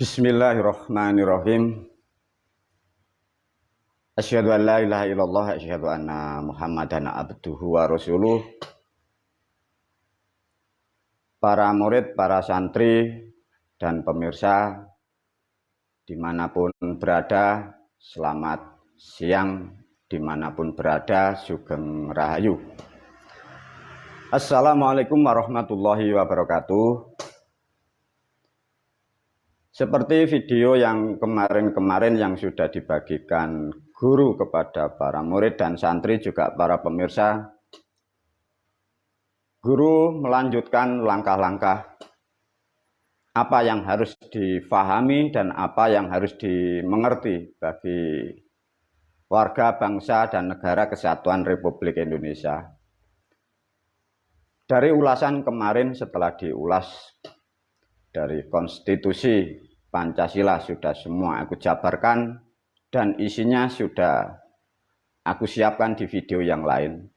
Bismillahirrahmanirrahim. Asyhadu an la ilaha illallah, asyhadu anna Muhammadan abduhu wa rasuluh. Para murid, para santri, dan pemirsa dimanapun berada, selamat siang dimanapun berada, sugeng rahayu. Assalamualaikum warahmatullahi wabarakatuh. Seperti video yang kemarin-kemarin yang sudah dibagikan guru kepada para murid dan santri juga para pemirsa, guru melanjutkan langkah-langkah apa yang harus difahami dan apa yang harus dimengerti bagi warga bangsa dan negara kesatuan Republik Indonesia. Dari ulasan kemarin setelah diulas dari konstitusi Pancasila sudah semua aku jabarkan dan isinya sudah aku siapkan di video yang lain.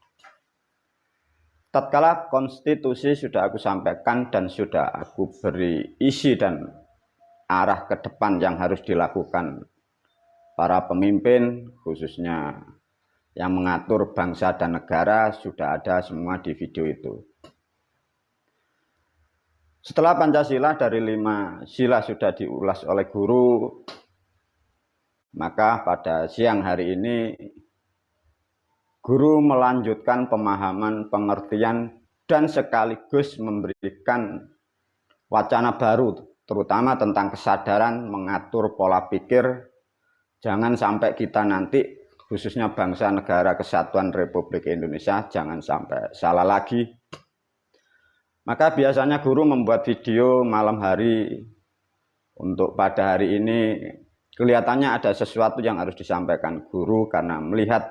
Tatkala konstitusi sudah aku sampaikan dan sudah aku beri isi dan arah ke depan yang harus dilakukan para pemimpin, khususnya yang mengatur bangsa dan negara, sudah ada semua di video itu. Setelah Pancasila dari 5 sila sudah diulas oleh guru, maka pada siang hari ini guru melanjutkan pemahaman, pengertian, dan sekaligus memberikan wacana baru, terutama tentang kesadaran mengatur pola pikir. Jangan sampai kita nanti, khususnya bangsa negara kesatuan Republik Indonesia, jangan sampai salah lagi. Maka biasanya guru membuat video malam hari. Untuk pada hari ini kelihatannya ada sesuatu yang harus disampaikan guru karena melihat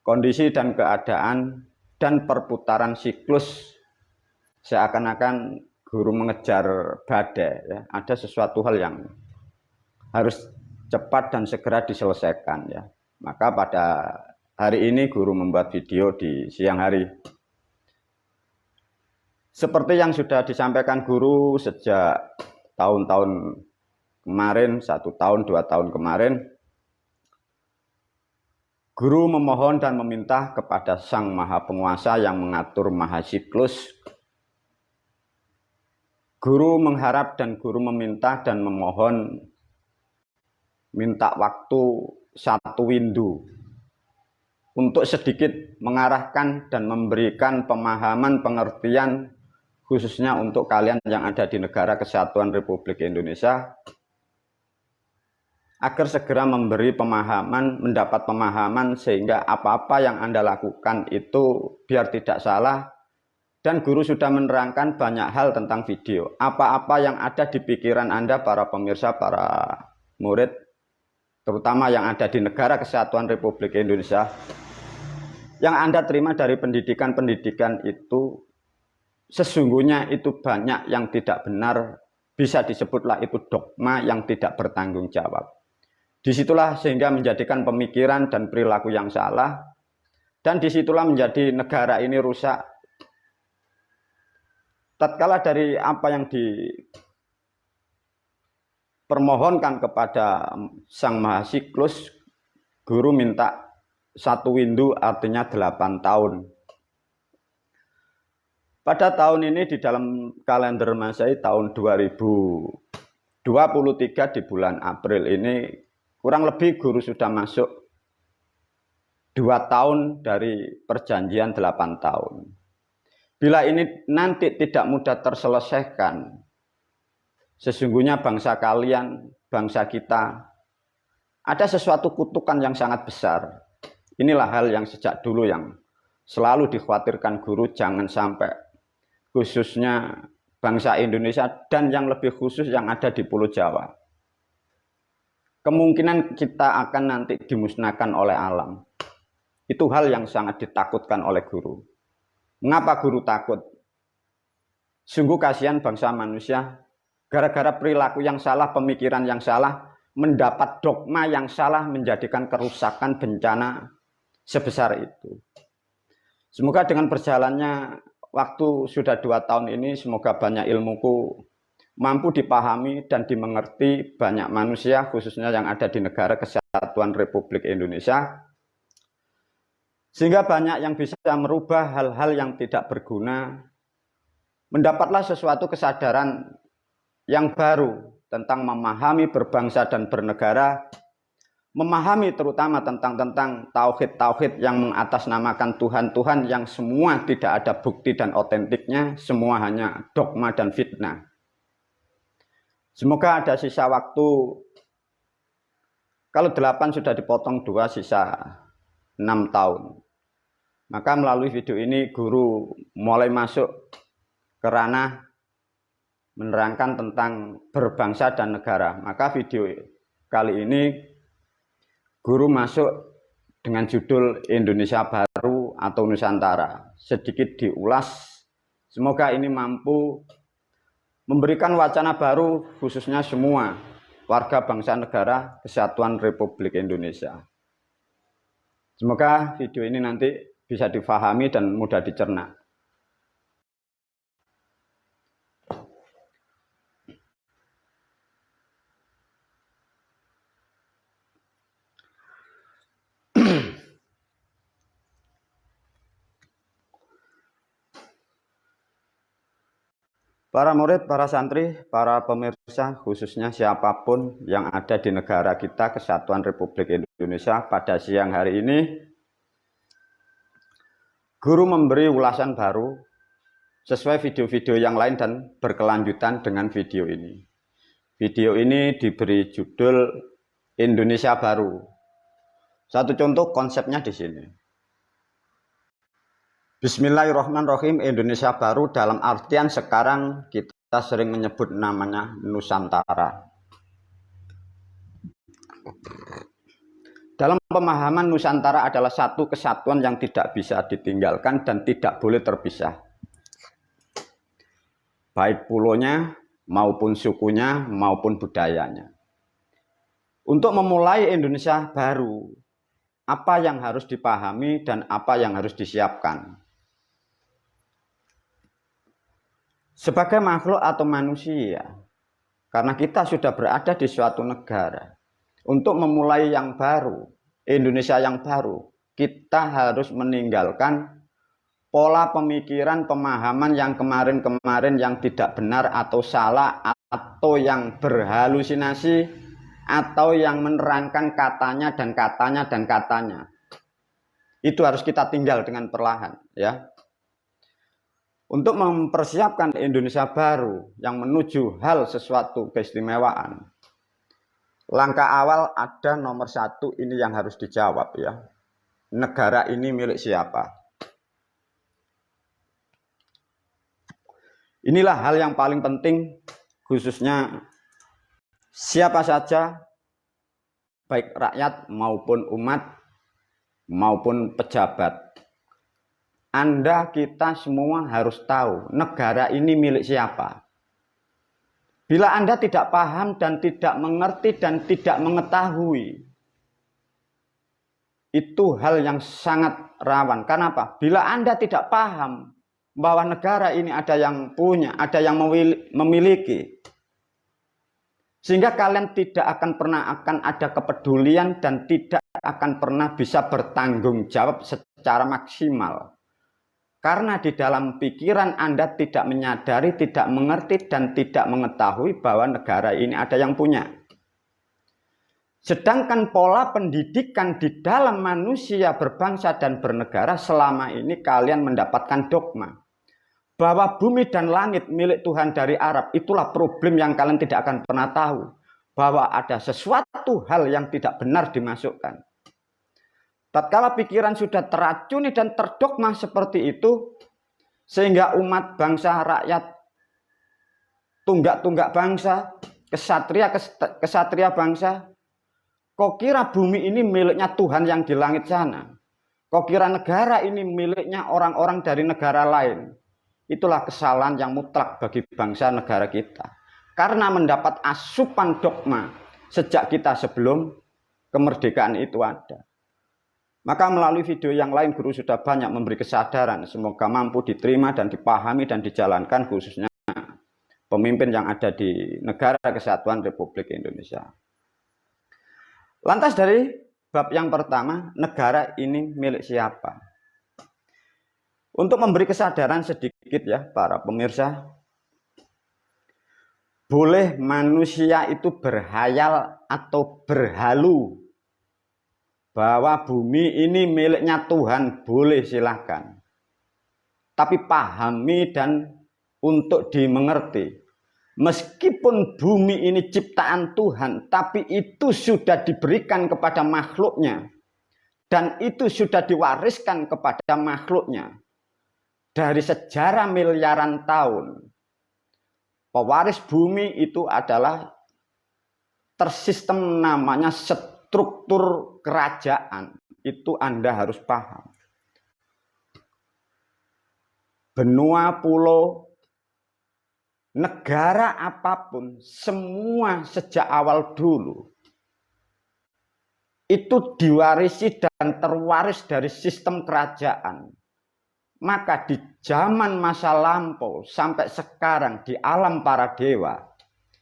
kondisi dan keadaan dan perputaran siklus seakan-akan guru mengejar badai, ya. Ada sesuatu hal yang harus cepat dan segera diselesaikan, ya. Maka pada hari ini guru membuat video di siang hari. Seperti yang sudah disampaikan guru sejak tahun-tahun kemarin, 1 tahun, 2 tahun kemarin, guru memohon dan meminta kepada Sang Maha Penguasa yang mengatur maha siklus. Guru mengharap dan guru meminta dan memohon minta waktu 1 windu untuk sedikit mengarahkan dan memberikan pemahaman, pengertian, khususnya untuk kalian yang ada di negara kesatuan Republik Indonesia, agar segera memberi pemahaman, mendapat pemahaman sehingga apa-apa yang Anda lakukan itu biar tidak salah. Dan guru sudah menerangkan banyak hal tentang video. Apa-apa yang ada di pikiran Anda, para pemirsa, para murid, terutama yang ada di negara kesatuan Republik Indonesia, yang Anda terima dari pendidikan-pendidikan itu, sesungguhnya itu banyak yang tidak benar, bisa disebutlah itu dogma yang tidak bertanggung jawab. Disitulah sehingga menjadikan pemikiran dan perilaku yang salah, dan disitulah menjadi negara ini rusak. Tatkala dari apa yang dipermohonkan kepada Sang Maha Siklus, guru minta 1 windu, artinya 8 tahun. Pada tahun ini di dalam kalender Masehi tahun 2023 di bulan April ini kurang lebih guru sudah masuk 2 tahun dari perjanjian 8 tahun. Bila ini nanti tidak mudah terselesaikan, sesungguhnya bangsa kalian, bangsa kita, ada sesuatu kutukan yang sangat besar. Inilah hal yang sejak dulu yang selalu dikhawatirkan guru, jangan sampai khususnya bangsa Indonesia dan yang lebih khusus yang ada di Pulau Jawa. Kemungkinan kita akan nanti dimusnahkan oleh alam. Itu hal yang sangat ditakutkan oleh guru. Mengapa guru takut? Sungguh kasihan bangsa manusia, gara-gara perilaku yang salah, pemikiran yang salah, mendapat dogma yang salah, menjadikan kerusakan, bencana sebesar itu. Semoga dengan berjalannya waktu sudah 2 tahun ini, semoga banyak ilmuku mampu dipahami dan dimengerti banyak manusia, khususnya yang ada di Negara Kesatuan Republik Indonesia, sehingga banyak yang bisa merubah hal-hal yang tidak berguna, mendapatlah sesuatu kesadaran yang baru tentang memahami berbangsa dan bernegara, memahami terutama tentang tauhid-tauhid yang mengatasnamakan Tuhan-Tuhan yang semua tidak ada bukti dan otentiknya, semua hanya dogma dan fitnah. Semoga ada sisa waktu, kalau 8 sudah dipotong 2, sisa 6 tahun. Maka melalui video ini guru mulai masuk ke ranah menerangkan tentang berbangsa dan negara. Maka video kali ini guru masuk dengan judul Indonesia Baru atau Nusantara. Sedikit diulas, semoga ini mampu memberikan wacana baru khususnya semua warga bangsa negara Kesatuan Republik Indonesia. Semoga video ini nanti bisa difahami dan mudah dicerna. Para murid, para santri, para pemirsa, khususnya siapapun yang ada di negara kita, Kesatuan Republik Indonesia, pada siang hari ini, guru memberi ulasan baru sesuai video-video yang lain dan berkelanjutan dengan video ini. Video ini diberi judul Indonesia Baru. Satu contoh konsepnya di sini. Bismillahirrahmanirrahim. Indonesia Baru dalam artian sekarang kita sering menyebut namanya Nusantara. Dalam pemahaman Nusantara adalah satu kesatuan yang tidak bisa ditinggalkan dan tidak boleh terpisah. Baik pulonya maupun sukunya maupun budayanya. Untuk memulai Indonesia Baru, apa yang harus dipahami dan apa yang harus disiapkan? Sebagai makhluk atau manusia, karena kita sudah berada di suatu negara, untuk memulai yang baru, Indonesia yang baru, kita harus meninggalkan pola pemikiran, pemahaman yang kemarin-kemarin yang tidak benar atau salah, atau yang berhalusinasi, atau yang menerangkan katanya dan katanya dan katanya. Itu harus kita tinggal dengan perlahan, ya. Untuk mempersiapkan Indonesia Baru yang menuju hal sesuatu keistimewaan, langkah awal ada nomor 1, ini yang harus dijawab, ya. Negara ini milik siapa? Inilah hal yang paling penting, khususnya siapa saja, baik rakyat maupun umat maupun pejabat. Anda, kita semua harus tahu negara ini milik siapa. Bila Anda tidak paham dan tidak mengerti dan tidak mengetahui, itu hal yang sangat rawan. Kenapa? Bila Anda tidak paham bahwa negara ini ada yang punya, ada yang memiliki, sehingga kalian tidak akan pernah akan ada kepedulian dan tidak akan pernah bisa bertanggung jawab secara maksimal. Karena di dalam pikiran Anda tidak menyadari, tidak mengerti, dan tidak mengetahui bahwa negara ini ada yang punya. Sedangkan pola pendidikan di dalam manusia berbangsa dan bernegara selama ini kalian mendapatkan dogma. Bahwa bumi dan langit milik Tuhan dari Arab, itulah problem yang kalian tidak akan pernah tahu. Bahwa ada sesuatu hal yang tidak benar dimasukkan. Tatkala pikiran sudah teracuni dan terdogma seperti itu, sehingga umat bangsa, rakyat, tunggak-tunggak bangsa, kesatria bangsa, kok kira bumi ini miliknya Tuhan yang di langit sana? Kok kira negara ini miliknya orang-orang dari negara lain? Itulah kesalahan yang mutlak bagi bangsa negara kita. Karena mendapat asupan dogma sejak kita sebelum kemerdekaan itu ada. Maka melalui video yang lain guru sudah banyak memberi kesadaran, semoga mampu diterima dan dipahami dan dijalankan khususnya pemimpin yang ada di Negara Kesatuan Republik Indonesia. Lantas dari bab yang pertama, negara ini milik siapa? Untuk memberi kesadaran sedikit ya para pemirsa, boleh manusia itu berhayal atau berhalu bahwa bumi ini miliknya Tuhan, boleh silahkan. Tapi pahami dan untuk dimengerti. Meskipun bumi ini ciptaan Tuhan, tapi itu sudah diberikan kepada makhluknya. Dan itu sudah diwariskan kepada makhluknya. Dari sejarah miliaran tahun. Pewaris bumi itu adalah tersistem namanya struktur kerajaan. Itu Anda harus paham. Benua, pulau, negara apapun, semua sejak awal dulu itu diwarisi dan terwaris dari sistem kerajaan. Maka di zaman masa lampau sampai sekarang di alam para dewa,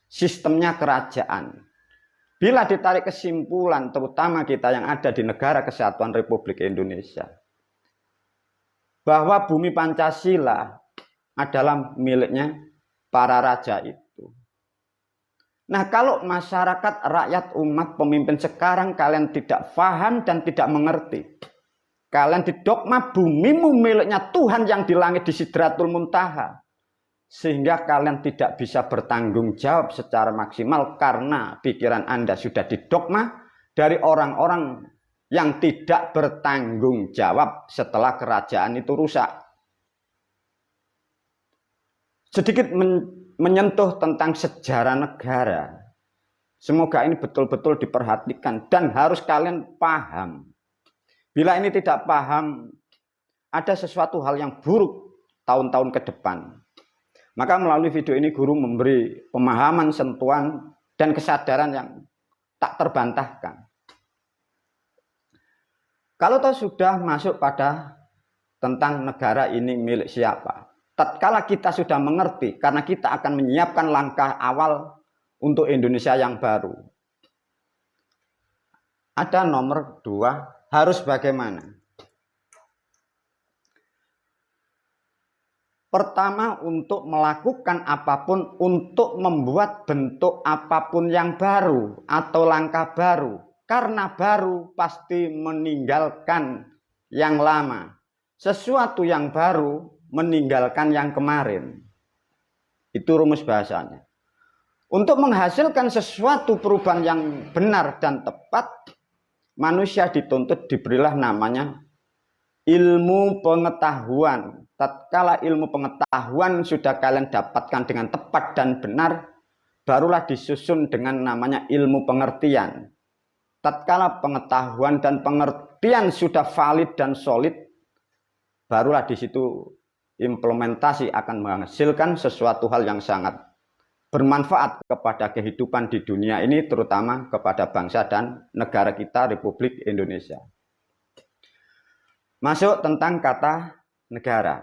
sistemnya kerajaan. Bila ditarik kesimpulan, terutama kita yang ada di Negara Kesatuan Republik Indonesia, bahwa bumi Pancasila adalah miliknya para raja itu. Nah, kalau masyarakat, rakyat, umat, pemimpin sekarang kalian tidak paham dan tidak mengerti, kalian didogma bumimu miliknya Tuhan yang di langit di Sidratul Muntaha, sehingga kalian tidak bisa bertanggung jawab secara maksimal karena pikiran Anda sudah didogma dari orang-orang yang tidak bertanggung jawab setelah kerajaan itu rusak. Sedikit menyentuh tentang sejarah negara. Semoga ini betul-betul diperhatikan dan harus kalian paham. Bila ini tidak paham, ada sesuatu hal yang buruk tahun-tahun ke depan. Maka melalui video ini guru memberi pemahaman, sentuhan, dan kesadaran yang tak terbantahkan. Kalau toh sudah masuk pada tentang negara ini milik siapa, tatkala kita sudah mengerti, karena kita akan menyiapkan langkah awal untuk Indonesia yang baru. Ada nomor 2, harus bagaimana? Pertama, untuk melakukan apapun, untuk membuat bentuk apapun yang baru atau langkah baru. Karena baru pasti meninggalkan yang lama. Sesuatu yang baru meninggalkan yang kemarin. Itu rumus bahasanya. Untuk menghasilkan sesuatu perubahan yang benar dan tepat, manusia dituntut diberilah namanya ilmu pengetahuan. Tatkala ilmu pengetahuan sudah kalian dapatkan dengan tepat dan benar, barulah disusun dengan namanya ilmu pengertian. Tatkala pengetahuan dan pengertian sudah valid dan solid, barulah di situ implementasi akan menghasilkan sesuatu hal yang sangat bermanfaat kepada kehidupan di dunia ini, terutama kepada bangsa dan negara kita, Republik Indonesia. Masuk tentang kata negara.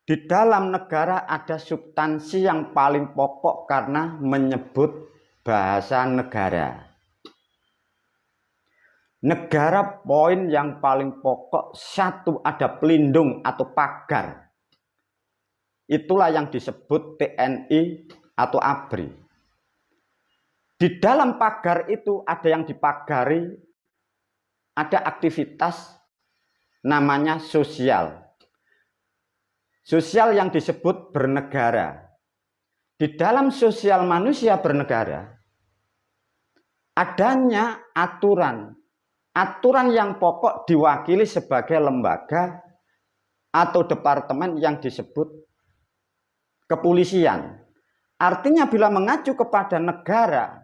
Di dalam negara ada substansi yang paling pokok karena menyebut bahasa negara. Negara poin yang paling pokok, satu, ada pelindung atau pagar. Itulah yang disebut TNI atau ABRI. Di dalam pagar itu ada yang dipagari, ada aktivitas namanya sosial. Sosial yang disebut bernegara. Di dalam sosial manusia bernegara, adanya aturan. Aturan yang pokok diwakili sebagai lembaga atau departemen yang disebut kepolisian. Artinya bila mengacu kepada negara,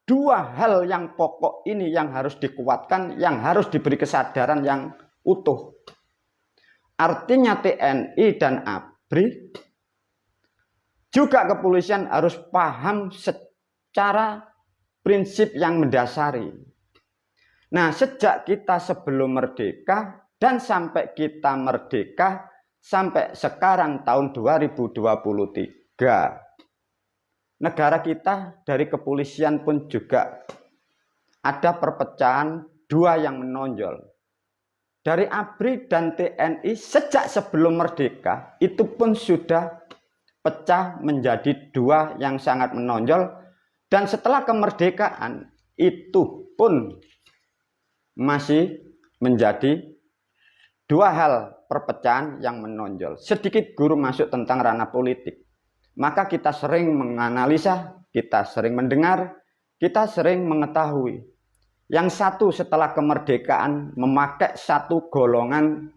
dua hal yang pokok ini yang harus dikuatkan, yang harus diberi kesadaran yang utuh. Artinya TNI dan ABRI, juga kepolisian harus paham secara prinsip yang mendasari. Nah, sejak kita sebelum merdeka dan sampai kita merdeka, sampai sekarang tahun 2023, negara kita dari kepolisian pun juga ada perpecahan dua yang menonjol. Dari ABRI dan TNI sejak sebelum merdeka itu pun sudah pecah menjadi dua yang sangat menonjol, dan setelah kemerdekaan itu pun masih menjadi dua hal perpecahan yang menonjol. Sedikit guru masuk tentang ranah politik, maka kita sering menganalisa, kita sering mendengar, kita sering mengetahui. Yang satu setelah kemerdekaan memakai satu golongan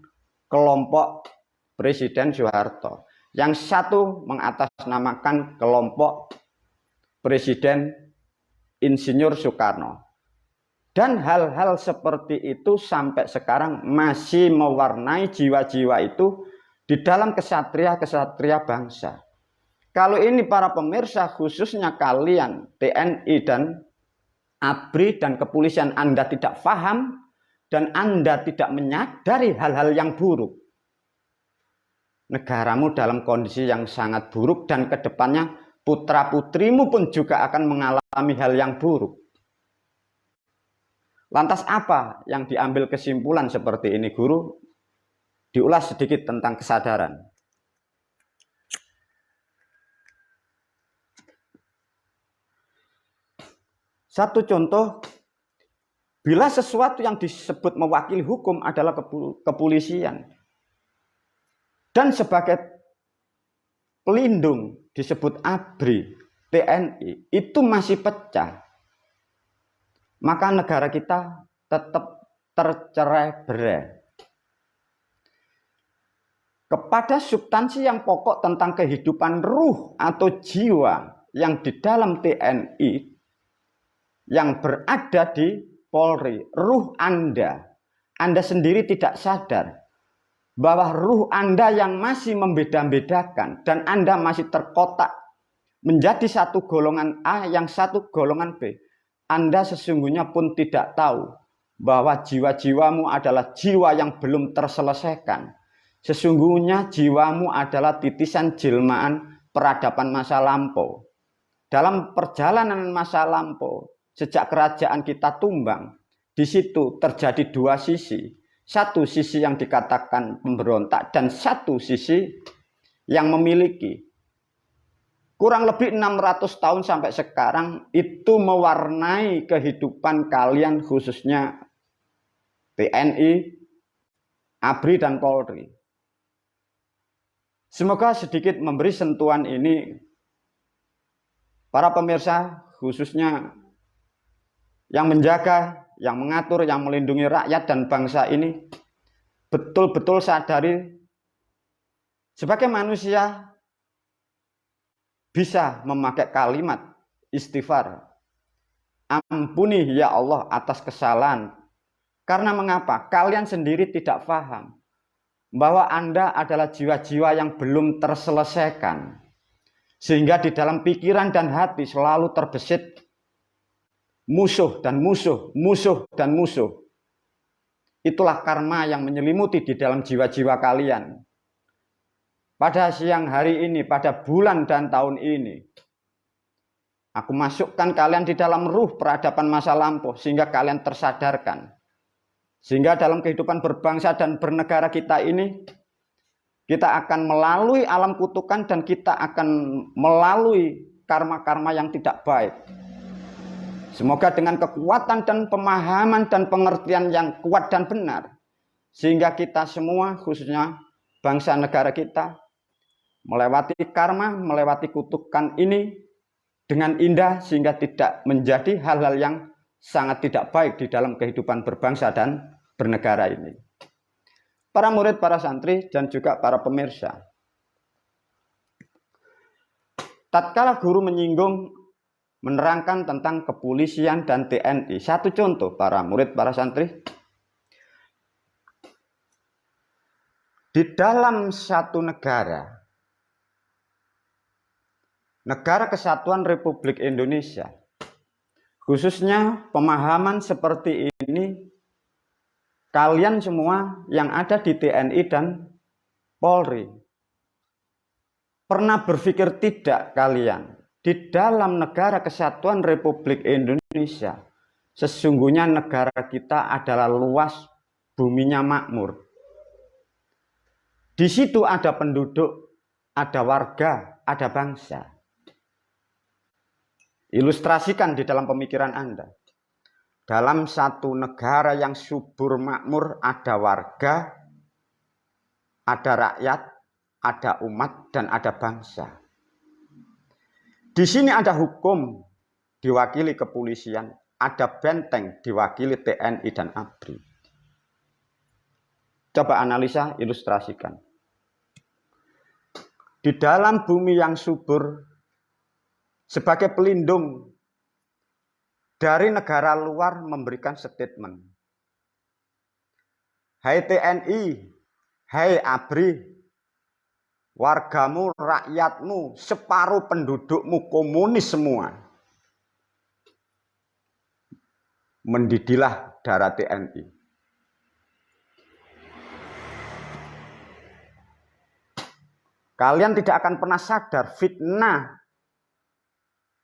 kelompok Presiden Soeharto. Yang satu mengatasnamakan kelompok Presiden Insinyur Soekarno. Dan hal-hal seperti itu sampai sekarang masih mewarnai jiwa-jiwa itu di dalam kesatria-kesatria bangsa. Kalau ini para pemirsa, khususnya kalian TNI dan ABRI dan kepolisian, Anda tidak paham dan Anda tidak menyadari hal-hal yang buruk, negaramu dalam kondisi yang sangat buruk, dan kedepannya putra-putrimu pun juga akan mengalami hal yang buruk. Lantas apa yang diambil kesimpulan seperti ini, guru? Diulas sedikit tentang kesadaran. Satu contoh, bila sesuatu yang disebut mewakili hukum adalah kepolisian, dan sebagai pelindung disebut ABRI, TNI, itu masih pecah, maka negara kita tetap tercerai-berai. Kepada substansi yang pokok tentang kehidupan ruh atau jiwa yang di dalam TNI, yang berada di Polri, ruh Anda sendiri tidak sadar bahwa ruh Anda yang masih membeda-bedakan dan Anda masih terkotak menjadi satu golongan A, yang satu golongan B. Anda sesungguhnya pun tidak tahu bahwa jiwa-jiwamu adalah jiwa yang belum terselesaikan. Sesungguhnya jiwamu adalah titisan jelmaan peradaban masa lampau. Dalam perjalanan masa lampau, sejak kerajaan kita tumbang, di situ terjadi dua sisi. Satu sisi yang dikatakan pemberontak dan satu sisi yang memiliki. Kurang lebih 600 tahun sampai sekarang itu mewarnai kehidupan kalian, khususnya TNI, ABRI dan Polri. Semoga sedikit memberi sentuhan ini para pemirsa, khususnya yang menjaga, yang mengatur, yang melindungi rakyat dan bangsa ini, betul-betul sadari sebagai manusia bisa memakai kalimat istighfar. Ampuni ya Allah atas kesalahan. Karena mengapa? Kalian sendiri tidak paham bahwa Anda adalah jiwa-jiwa yang belum terselesaikan. Sehingga di dalam pikiran dan hati selalu terbesit musuh dan musuh, musuh dan musuh. Itulah karma yang menyelimuti di dalam jiwa-jiwa kalian. Pada siang hari ini, pada bulan dan tahun ini, aku masukkan kalian di dalam ruh peradaban masa lampau sehingga kalian tersadarkan. Sehingga dalam kehidupan berbangsa dan bernegara kita ini, kita akan melalui alam kutukan dan kita akan melalui karma-karma yang tidak baik. Semoga dengan kekuatan dan pemahaman dan pengertian yang kuat dan benar, sehingga kita semua, khususnya bangsa negara kita, melewati karma, melewati kutukan ini dengan indah, sehingga tidak menjadi hal-hal yang sangat tidak baik di dalam kehidupan berbangsa dan bernegara ini. Para murid, para santri, dan juga para pemirsa, tatkala guru menyinggung, menerangkan tentang kepolisian dan TNI, satu contoh para murid, para santri, di dalam satu negara Kesatuan Republik Indonesia, khususnya pemahaman seperti ini, kalian semua yang ada di TNI dan Polri. Pernah berpikir tidak kalian, di dalam negara kesatuan Republik Indonesia, sesungguhnya negara kita adalah luas, buminya makmur. Di situ ada penduduk, ada warga, ada bangsa. Ilustrasikan di dalam pemikiran Anda. Dalam satu negara yang subur makmur ada warga, ada rakyat, ada umat, dan ada bangsa. Di sini ada hukum diwakili kepolisian, ada benteng diwakili TNI dan ABRI. Coba analisa, ilustrasikan. Di dalam bumi yang subur, sebagai pelindung dari negara luar memberikan statement. Hai TNI, hai ABRI, wargamu, rakyatmu, separuh pendudukmu komunis semua. Mendidilah darah TNI. Kalian tidak akan pernah sadar fitnah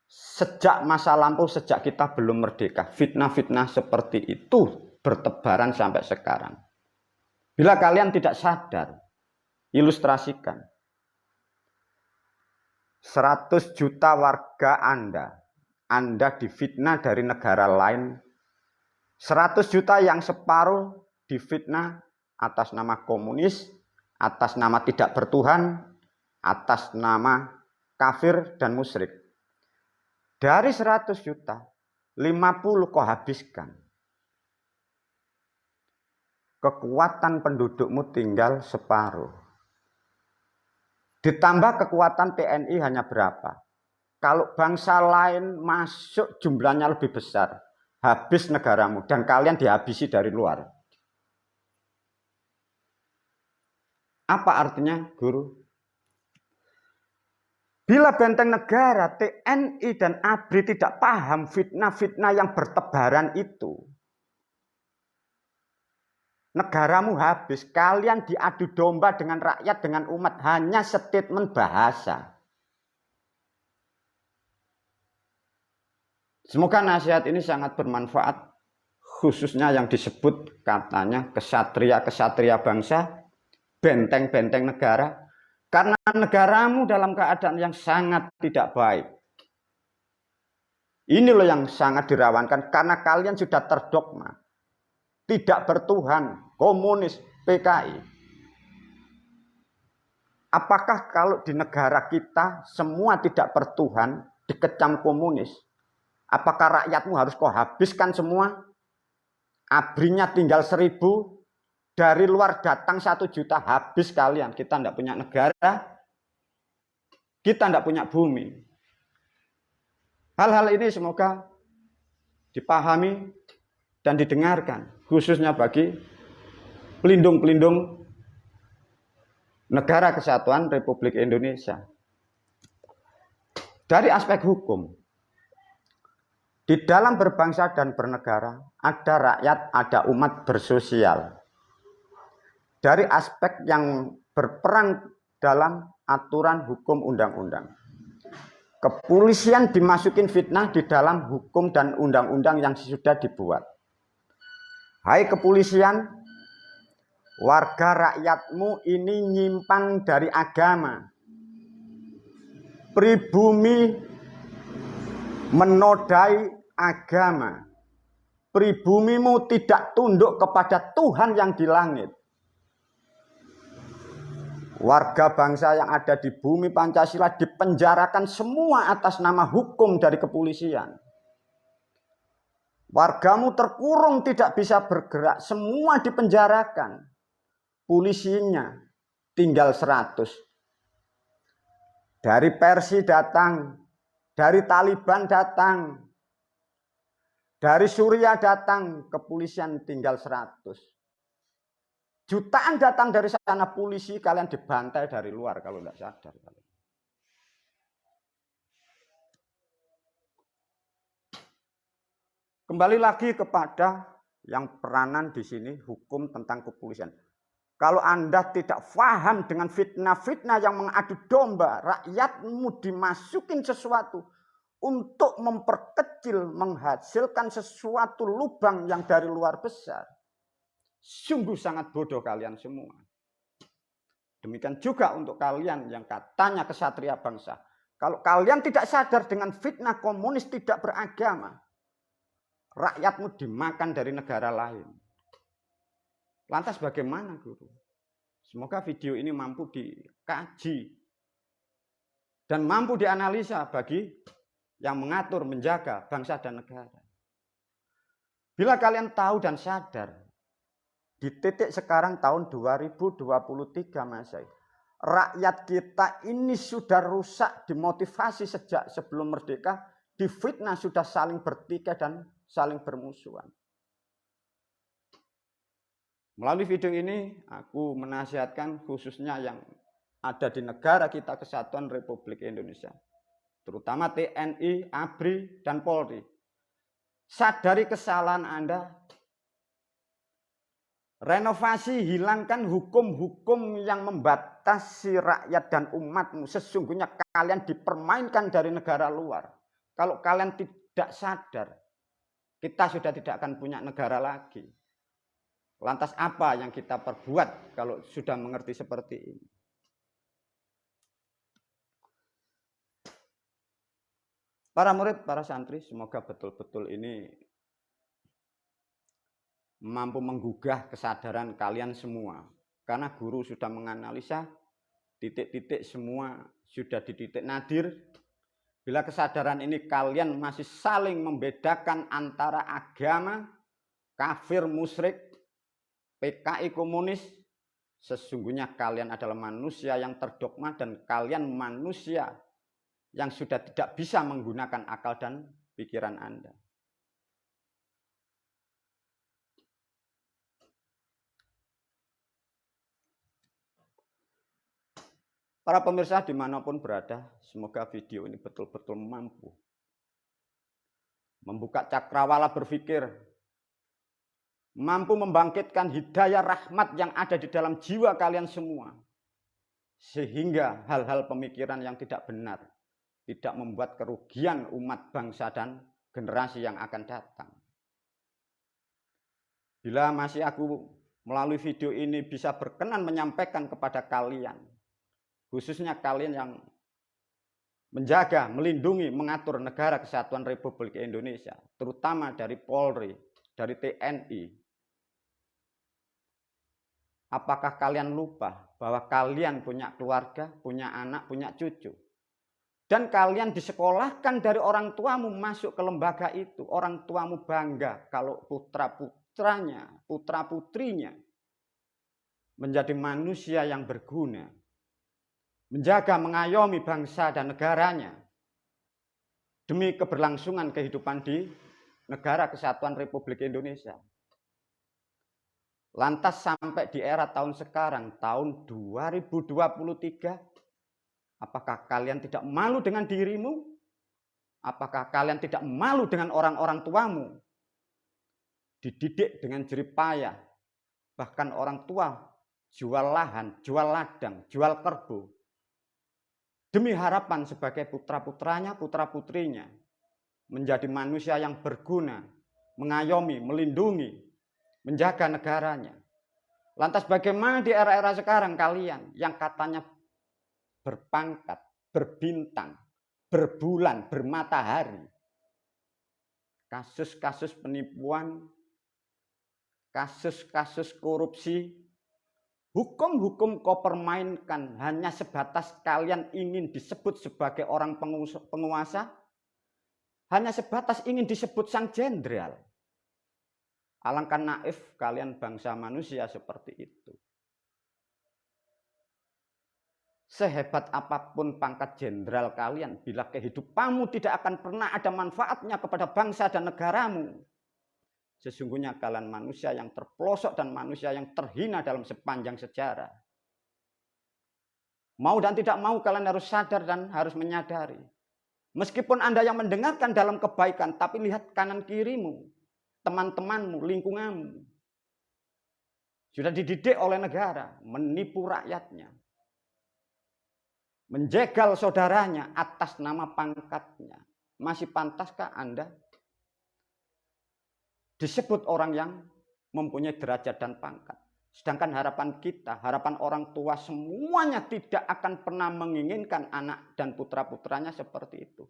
sejak masa lampau, sejak kita belum merdeka. Fitnah-fitnah seperti itu bertebaran sampai sekarang. Bila kalian tidak sadar, ilustrasikan. 100 juta warga Anda difitnah dari negara lain. 100 juta yang separuh difitnah atas nama komunis, atas nama tidak bertuhan, atas nama kafir dan musyrik. Dari 100 juta, 50 kau habiskan. Kekuatan pendudukmu tinggal separuh. Ditambah kekuatan TNI hanya berapa? Kalau bangsa lain masuk jumlahnya lebih besar, habis negaramu dan kalian dihabisi dari luar. Apa artinya, guru? Bila benteng negara, TNI dan ABRI tidak paham fitnah-fitnah yang bertebaran itu, negaramu habis, kalian diadu domba dengan rakyat, dengan umat, hanya statement bahasa. Semoga nasihat ini sangat bermanfaat, khususnya yang disebut katanya kesatria-kesatria bangsa, benteng-benteng negara. Karena negaramu dalam keadaan yang sangat tidak baik. Ini loh yang sangat dirawankan karena kalian sudah terdogma. Tidak bertuhan, komunis, PKI. Apakah kalau di negara kita semua tidak bertuhan, dikecam komunis, apakah rakyatmu harus kau habiskan semua? ABRI-nya tinggal 1000, dari luar datang 1 juta, habis kalian. Kita tidak punya negara, kita tidak punya bumi. Hal-hal ini semoga dipahami dan didengarkan, khususnya bagi pelindung-pelindung negara kesatuan Republik Indonesia. Dari aspek hukum, di dalam berbangsa dan bernegara, ada rakyat, ada umat bersosial. Dari aspek yang berperan dalam aturan hukum undang-undang. Kepolisian dimasukin fitnah di dalam hukum dan undang-undang yang sudah dibuat. Hai kepolisian, warga rakyatmu ini nyimpang dari agama. Pribumi menodai agama. Pribumimu tidak tunduk kepada Tuhan yang di langit. Warga bangsa yang ada di bumi Pancasila dipenjarakan semua atas nama hukum dari kepolisian. Wargamu terkurung tidak bisa bergerak, semua dipenjarakan. Polisinya tinggal 100. Dari Persi datang, dari Taliban datang, dari Suriah datang, kepolisian tinggal 100. Jutaan datang dari sana, polisi kalian dibantai dari luar kalau tidak sadar. Kembali lagi kepada yang peranan di sini, hukum tentang kepolisian. Kalau Anda tidak paham dengan fitnah-fitnah yang mengadu domba, rakyatmu dimasukin sesuatu untuk memperkecil, menghasilkan sesuatu lubang yang dari luar besar. Sungguh sangat bodoh kalian semua. Demikian juga untuk kalian yang katanya kesatria bangsa. Kalau kalian tidak sadar dengan fitnah komunis tidak beragama, rakyatmu dimakan dari negara lain. Lantas bagaimana, Guru? Semoga video ini mampu dikaji dan mampu dianalisa bagi yang mengatur, menjaga bangsa dan negara. Bila kalian tahu dan sadar, di titik sekarang tahun 2023 Masehi, rakyat kita ini sudah rusak, dimotivasi sejak sebelum merdeka, difitnah, sudah saling bertikai dan saling bermusuhan. Melalui video ini, aku menasihatkan khususnya yang ada di negara kita Kesatuan Republik Indonesia, terutama TNI, ABRI, dan Polri. Sadari kesalahan Anda, renovasi, hilangkan hukum-hukum yang membatasi rakyat dan umatmu. Sesungguhnya kalian dipermainkan dari negara luar. Kalau kalian tidak sadar, kita sudah tidak akan punya negara lagi. Lantas apa yang kita perbuat kalau sudah mengerti seperti ini? Para murid, para santri, semoga betul-betul ini mampu menggugah kesadaran kalian semua. Karena guru sudah menganalisa titik-titik semua sudah di titik nadir. Bila kesadaran ini kalian masih saling membedakan antara agama, kafir, musyrik, PKI komunis, sesungguhnya kalian adalah manusia yang terdogma dan kalian manusia yang sudah tidak bisa menggunakan akal dan pikiran Anda. Para pemirsa dimanapun berada, semoga video ini betul-betul mampu membuka cakrawala berpikir, mampu membangkitkan hidayah rahmat yang ada di dalam jiwa kalian semua. Sehingga hal-hal pemikiran yang tidak benar tidak membuat kerugian umat bangsa dan generasi yang akan datang. Bila masih aku melalui video ini bisa berkenan menyampaikan kepada kalian, khususnya kalian yang menjaga, melindungi, mengatur negara Kesatuan Republik Indonesia, terutama dari Polri, dari TNI. Apakah kalian lupa bahwa kalian punya keluarga, punya anak, punya cucu? Dan kalian disekolahkan dari orang tuamu masuk ke lembaga itu. Orang tuamu bangga kalau putra-putranya, putra-putrinya menjadi manusia yang berguna. Menjaga, mengayomi bangsa dan negaranya demi keberlangsungan kehidupan di negara Kesatuan Republik Indonesia. Lantas sampai di era tahun sekarang, tahun 2023, apakah kalian tidak malu dengan dirimu? Apakah kalian tidak malu dengan orang-orang tuamu? Dididik dengan jerih payah, bahkan orang tua jual lahan, jual ladang, jual kerbau, demi harapan sebagai putra-putranya, putra-putrinya menjadi manusia yang berguna, mengayomi, melindungi, menjaga negaranya. Lantas bagaimana di era-era sekarang kalian yang katanya berpangkat, berbintang, berbulan, bermatahari, kasus-kasus penipuan, kasus-kasus korupsi, hukum-hukum kau permainkan hanya sebatas kalian ingin disebut sebagai orang penguasa, hanya sebatas ingin disebut sang jenderal. Alangkah naif kalian bangsa manusia seperti itu. Sehebat apapun pangkat jenderal kalian, bila kehidupanmu tidak akan pernah ada manfaatnya kepada bangsa dan negaramu, sesungguhnya kalian manusia yang terpelosok dan manusia yang terhina dalam sepanjang sejarah. Mau dan tidak mau kalian harus sadar dan harus menyadari. Meskipun Anda yang mendengarkan dalam kebaikan, tapi lihat kanan kirimu, teman-temanmu, lingkunganmu. Sudah dididik oleh negara, menipu rakyatnya. Menjegal saudaranya atas nama pangkatnya. Masih pantaskah Anda disebut orang yang mempunyai derajat dan pangkat? Sedangkan harapan kita, harapan orang tua semuanya tidak akan pernah menginginkan anak dan putra-putranya seperti itu.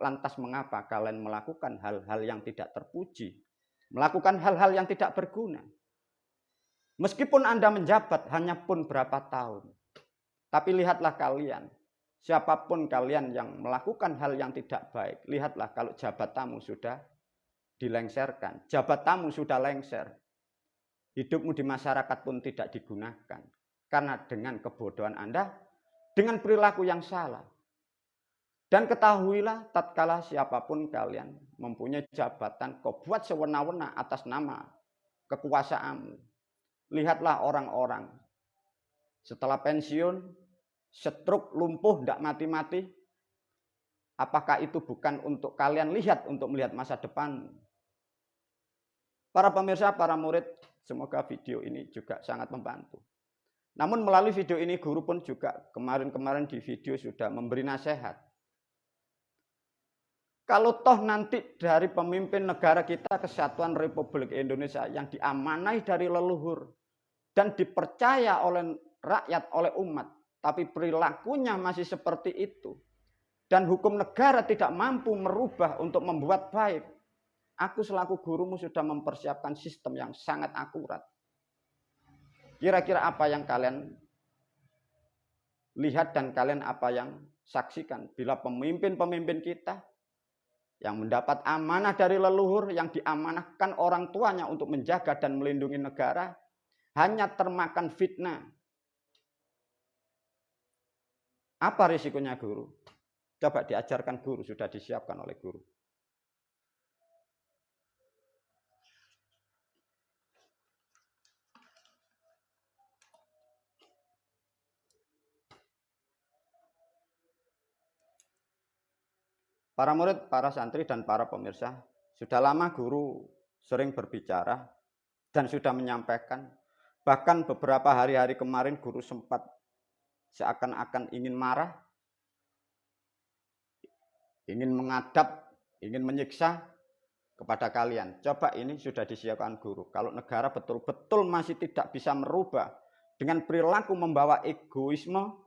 Lantas mengapa kalian melakukan hal-hal yang tidak terpuji? Melakukan hal-hal yang tidak berguna? Meskipun Anda menjabat hanya pun berapa tahun. Tapi lihatlah kalian, siapapun kalian yang melakukan hal yang tidak baik, lihatlah kalau jabatanmu sudah dilengserkan, jabatanmu sudah lengser. Hidupmu di masyarakat pun tidak digunakan. Karena dengan kebodohan Anda, dengan perilaku yang salah. Dan ketahuilah tatkala siapapun kalian mempunyai jabatan, kau buat sewenang-wenang atas nama kekuasaanmu. Lihatlah orang-orang setelah pensiun, stroke, lumpuh, tidak mati-mati. Apakah itu bukan untuk kalian lihat, untuk melihat masa depanmu? Para pemirsa, para murid, semoga video ini juga sangat membantu. Namun melalui video ini guru pun juga kemarin-kemarin di video sudah memberi nasihat. Kalau toh nanti dari pemimpin negara kita Kesatuan Republik Indonesia yang diamanai dari leluhur dan dipercaya oleh rakyat, oleh umat, tapi perilakunya masih seperti itu, dan hukum negara tidak mampu merubah untuk membuat baik, aku selaku gurumu sudah mempersiapkan sistem yang sangat akurat. Kira-kira apa yang kalian lihat dan kalian apa yang saksikan bila pemimpin-pemimpin kita yang mendapat amanah dari leluhur, yang diamanahkan orang tuanya untuk menjaga dan melindungi negara, hanya termakan fitnah. Apa risikonya guru? Coba diajarkan guru, sudah disiapkan oleh guru. Para murid, para santri, dan para pemirsa, sudah lama guru sering berbicara dan sudah menyampaikan. Bahkan beberapa hari-hari kemarin guru sempat seakan-akan ingin marah, ingin mengadab, ingin menyiksa kepada kalian. Coba ini sudah disiapkan guru. Kalau negara betul-betul masih tidak bisa merubah dengan perilaku membawa egoisme,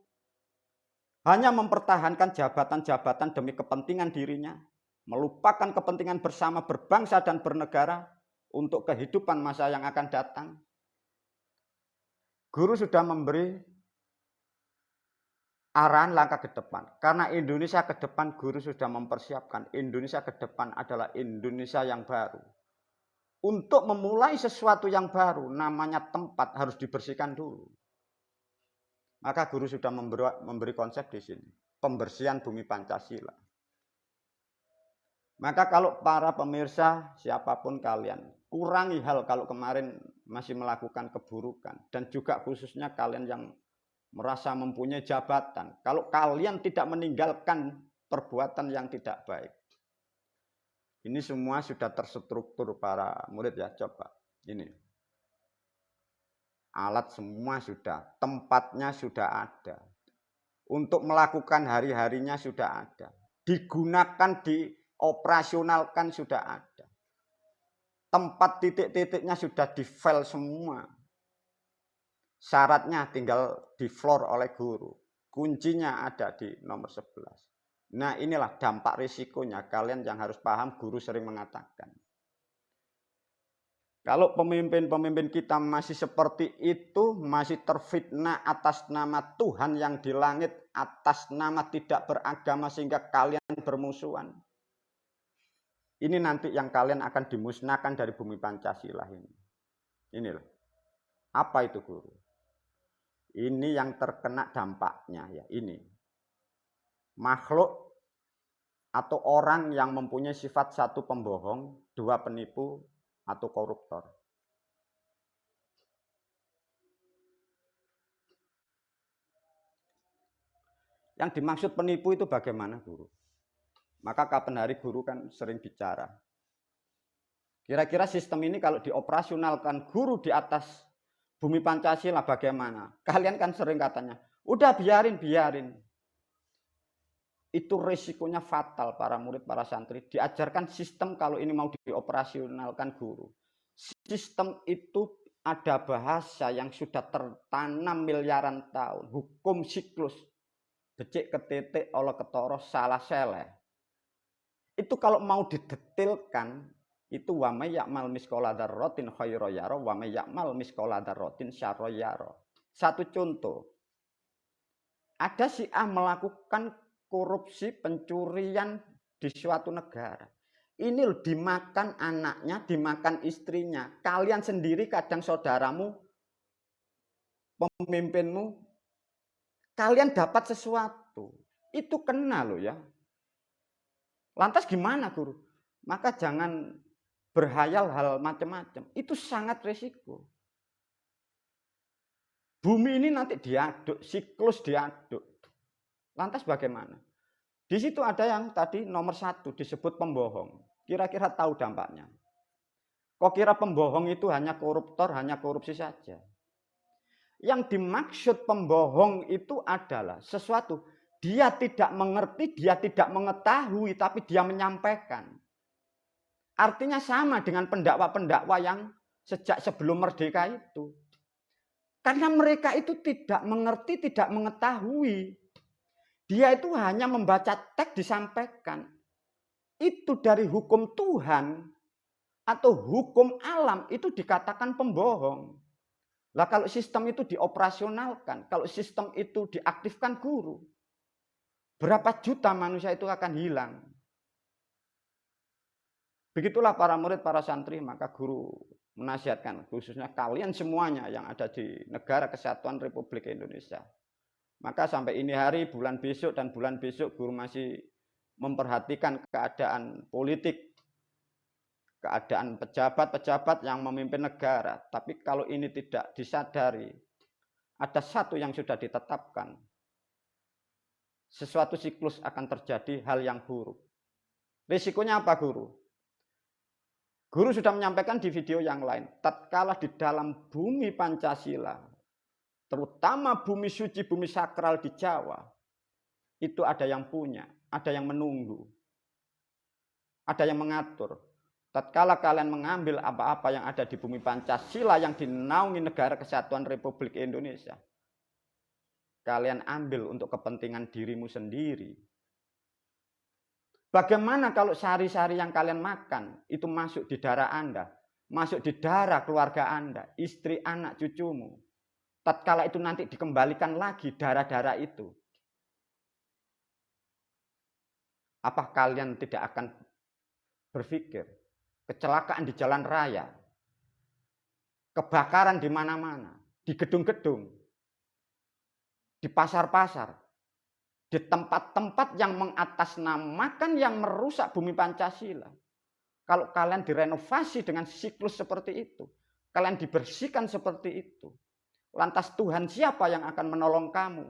hanya mempertahankan jabatan-jabatan demi kepentingan dirinya, melupakan kepentingan bersama berbangsa dan bernegara untuk kehidupan masa yang akan datang. Guru sudah memberi arahan langkah ke depan. Karena Indonesia ke depan, guru sudah mempersiapkan. Indonesia ke depan adalah Indonesia yang baru. Untuk memulai sesuatu yang baru, namanya tempat harus dibersihkan dulu. Maka guru sudah memberi konsep di sini. Pembersihan bumi Pancasila. Maka kalau para pemirsa, siapapun kalian, kurangi hal kalau kemarin masih melakukan keburukan. Dan juga khususnya kalian yang merasa mempunyai jabatan. Kalau kalian tidak meninggalkan perbuatan yang tidak baik. Ini semua sudah terstruktur para murid ya, coba. Ini. Alat semua sudah, tempatnya sudah ada. Untuk melakukan hari-harinya sudah ada. Digunakan, dioperasionalkan sudah ada. Tempat titik-titiknya sudah di-file semua. Syaratnya tinggal di floor oleh guru. Kuncinya ada di nomor 11. Nah, inilah dampak risikonya. Kalian yang harus paham, guru sering mengatakan. Kalau pemimpin-pemimpin kita masih seperti itu, masih terfitnah atas nama Tuhan yang di langit, atas nama tidak beragama sehingga kalian bermusuhan. Ini nanti yang kalian akan dimusnahkan dari bumi Pancasila ini. Inilah. Apa itu guru? Ini yang terkena dampaknya ya, ini. Makhluk atau orang yang mempunyai sifat satu pembohong, dua penipu, atau koruptor. Yang dimaksud penipu itu bagaimana guru? Maka kapan hari guru kan sering bicara. Kira-kira sistem ini kalau dioperasionalkan guru di atas bumi Pancasila bagaimana? Kalian kan sering katanya, udah biarin. Itu risikonya fatal para murid, para santri. Diajarkan sistem kalau ini mau dioperasionalkan guru. Sistem itu ada bahasa yang sudah tertanam miliaran tahun. Hukum siklus. Becik ketitik, oleh ketoro, salah seleh. Itu kalau mau didetilkan, itu wa may ya'mal misqala dzarratin khairan yara wa may ya'mal misqala dzarratin syarran yara. Satu contoh. Ada si A melakukan korupsi, pencurian di suatu negara. Ini dimakan anaknya, dimakan istrinya. Kalian sendiri kadang saudaramu, pemimpinmu, kalian dapat sesuatu. Itu kena loh ya. Lantas gimana guru? Maka jangan berhayal hal macam-macam. Itu sangat resiko. Bumi ini nanti diaduk, siklus diaduk. Lantas bagaimana? Di situ ada yang tadi nomor 1 disebut pembohong. Kira-kira tahu dampaknya. Kok kira pembohong itu hanya koruptor, hanya korupsi saja? Yang dimaksud pembohong itu adalah sesuatu. Dia tidak mengerti, dia tidak mengetahui, tapi dia menyampaikan. Artinya sama dengan pendakwa-pendakwa yang sejak sebelum merdeka itu. Karena mereka itu tidak mengerti, tidak mengetahui. Dia itu hanya membaca teks disampaikan. Itu dari hukum Tuhan atau hukum alam itu dikatakan pembohong. Lah kalau sistem itu dioperasionalkan, kalau sistem itu diaktifkan guru, berapa juta manusia itu akan hilang. Begitulah para murid, para santri, maka guru menasihatkan, khususnya kalian semuanya yang ada di Negara Kesatuan Republik Indonesia. Maka sampai ini hari, bulan besok dan bulan besok guru masih memperhatikan keadaan politik, keadaan pejabat-pejabat yang memimpin negara. Tapi kalau ini tidak disadari, ada satu yang sudah ditetapkan. Sesuatu siklus akan terjadi hal yang buruk. Risikonya apa guru? Guru sudah menyampaikan di video yang lain, tatkala di dalam bumi Pancasila, terutama bumi suci, bumi sakral di Jawa, itu ada yang punya, ada yang menunggu, ada yang mengatur. Tatkala kalian mengambil apa-apa yang ada di bumi Pancasila yang dinaungi Negara Kesatuan Republik Indonesia, kalian ambil untuk kepentingan dirimu sendiri. Bagaimana kalau sari-sari yang kalian makan itu masuk di darah Anda, masuk di darah keluarga Anda, istri, anak, cucumu. Tatkala itu nanti dikembalikan lagi darah-darah itu. Apa kalian tidak akan berpikir kecelakaan di jalan raya, kebakaran di mana-mana, di gedung-gedung, di pasar-pasar, di tempat-tempat yang mengatasnamakan yang merusak bumi Pancasila. Kalau kalian direnovasi dengan siklus seperti itu, kalian dibersihkan seperti itu, lantas Tuhan siapa yang akan menolong kamu?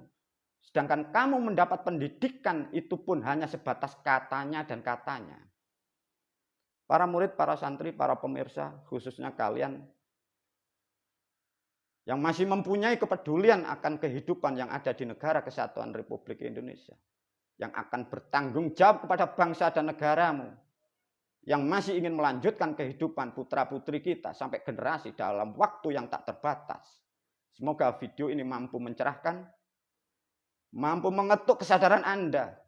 Sedangkan kamu mendapat pendidikan itu pun hanya sebatas katanya dan katanya. Para murid, para santri, para pemirsa, khususnya kalian yang masih mempunyai kepedulian akan kehidupan yang ada di Negara Kesatuan Republik Indonesia, yang akan bertanggung jawab kepada bangsa dan negaramu, yang masih ingin melanjutkan kehidupan putra-putri kita sampai generasi dalam waktu yang tak terbatas. Semoga video ini mampu mencerahkan, mampu mengetuk kesadaran Anda.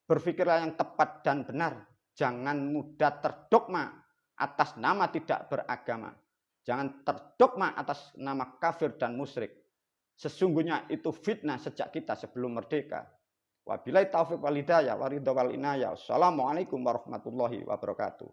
Berpikirlah yang tepat dan benar, jangan mudah terdogma atas nama tidak beragama. Jangan terdogma atas nama kafir dan musyrik. Sesungguhnya itu fitnah sejak kita sebelum merdeka. Wabillahi taufiq wal hidayah wa ridha wal inayah. Wassalamualaikum warahmatullahi wabarakatuh.